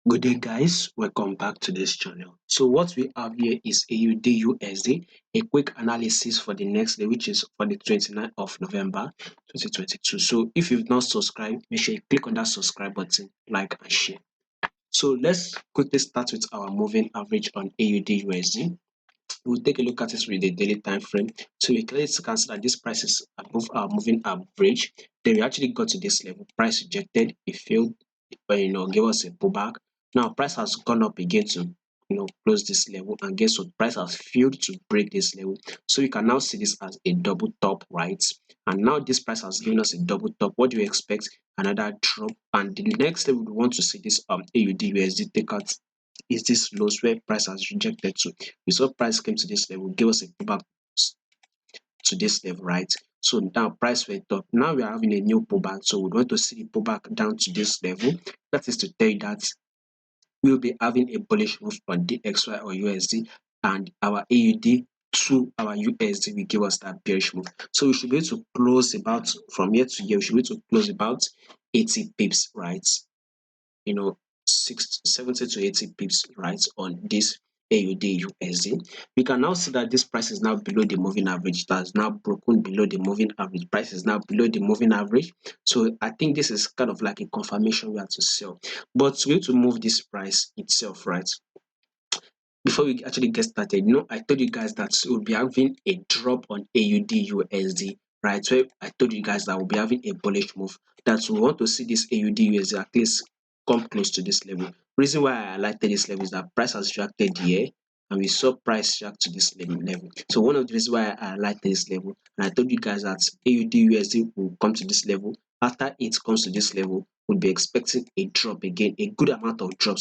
Good day, guys. Welcome back to this channel. So what we have here is AUDUSD, a quick analysis for the next day, which is for the 29th of November 2022. So if you've not subscribed, make sure you click on that subscribe button, like and share. So let's quickly start with our moving average on AUDUSD. We'll take a look at it with the daily time frame. So we clearly can see that this price is above our moving average. Then we actually got to this level. Price rejected, it failed, but gave us a pullback. Now price has gone up again to close this level, and guess what? Price has failed to break this level. So you can now see this as a double top, right? And now this price has given us a double top. What do you expect? Another drop, and the next level we want to see this AUD USD take out is this lows where price has rejected to. We saw price came to this level, give us a pullback to this level, right? So now price went up. Now we are having a new pullback. So we want to see the pullback down to this level. That is to tell you that we'll be having a bullish move on DXY or USD, and our AUD to our USD will give us that bearish move. So we should be able to close about from here to here. We should be able to close about 80 pips, right? 70 to 80 pips, right, on this AUD USD. We can now see that this price is now below the moving average. It has now broken below the moving average. Price is now below the moving average. So I think this is kind of like a confirmation we have to sell. But we have to move this price itself, right? Before we actually get started, I told you guys that we'll be having a drop on AUD USD, right? So I told you guys that we'll be having a bullish move. That we want to see this AUD USD at least come close to this level. Reason why I highlighted this level is that price has reacted here, and we saw price react to this level. So one of the reasons why I highlighted this level, and I told you guys that AUD USD will come to this level. After it comes to this level, we'll be expecting a drop again, a good amount of drop,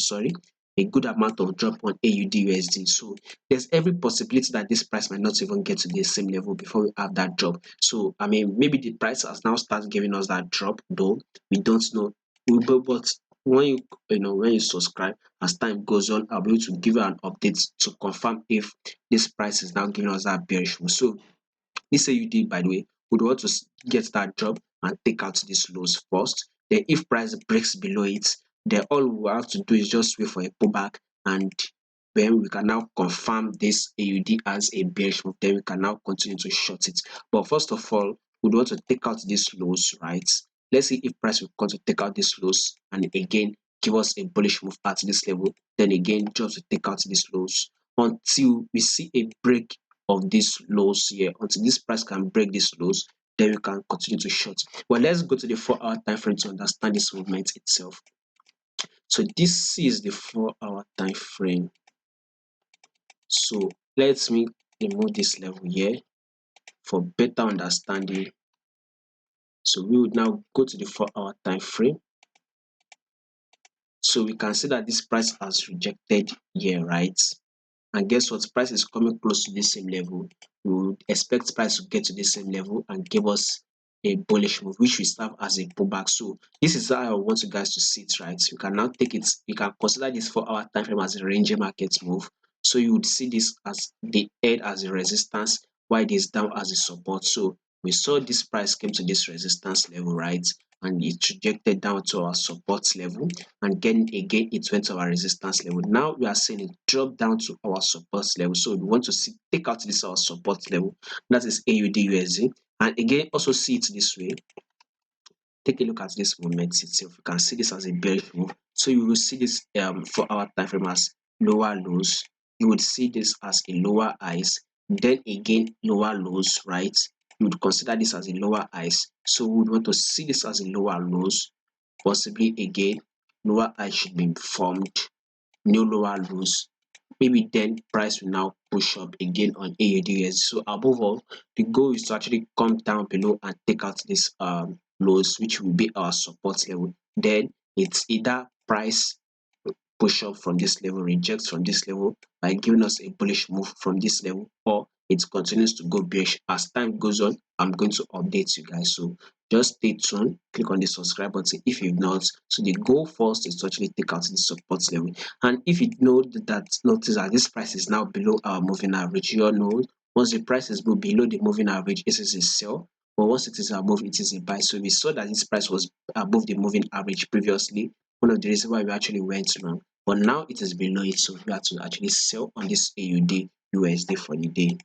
a good amount of drop on AUD USD. So there's every possibility that this price might not even get to the same level before we have that drop. So I mean, maybe the price has now started giving us that drop, though we don't know. But when you subscribe, as time goes on, I'll be able to give you an update to confirm if this price is now giving us that bearish move. So this AUD, by the way, would want to get that drop and take out these lows first. Then if price breaks below it, then all we have to do is just wait for a pullback, and then we can now confirm this AUD as a bearish move. Then we can now continue to short it. But first of all, we want to take out these lows, right? Let's see if price will come to take out these lows and again give us a bullish move at this level. Then again, just to take out these lows until we see a break of these lows here. Until this price can break these lows, then we can continue to short. Well, let's go to the 4-hour time frame to understand this movement itself. So this is the 4-hour time frame. So let me remove this level here for better understanding. So we would now go to the 4-hour time frame. So we can see that this price has rejected here, right? And guess what? Price is coming close to the same level. We would expect price to get to the same level and give us a bullish move, which we serve as a pullback. So this is how I want you guys to see it, right? You can now take it, you can consider this 4-hour time frame as a range market move. So you would see this as the head as a resistance, while this down as a support. So we saw this price came to this resistance level, right? And it trajected down to our support level, and again it went to our resistance level. Now we are seeing it drop down to our support level. So we want to see take out this our support level, that is AUD USD, and again also see it this way. Take a look at this movement itself. You can see this as a bearish move. So you will see this 4-hour time frame as lower lows. You would see this as a lower highs, then again lower lows, right? You would consider this as a lower highs. So we would want to see this as a lower lows, possibly again lower high should be formed, new lower lows. Maybe then price will now push up again on AUDUSD. So above all, the goal is to actually come down below and take out this lows, which will be our support level. Then it's either price push up from this level, reject from this level by giving us a bullish move from this level, or it continues to go bearish. As time goes on, I'm going to update you guys. So just stay tuned, click on the subscribe button if you've not. So the goal first is to actually take out the support level. And if you notice that this price is now below our moving average, you all know once the price is below the moving average, it is a sell. But once it is above, it is a buy. So we saw that this price was above the moving average previously. One of the reasons why we actually went wrong. but now it is below it, so we have to actually sell on this AUD USD for the day.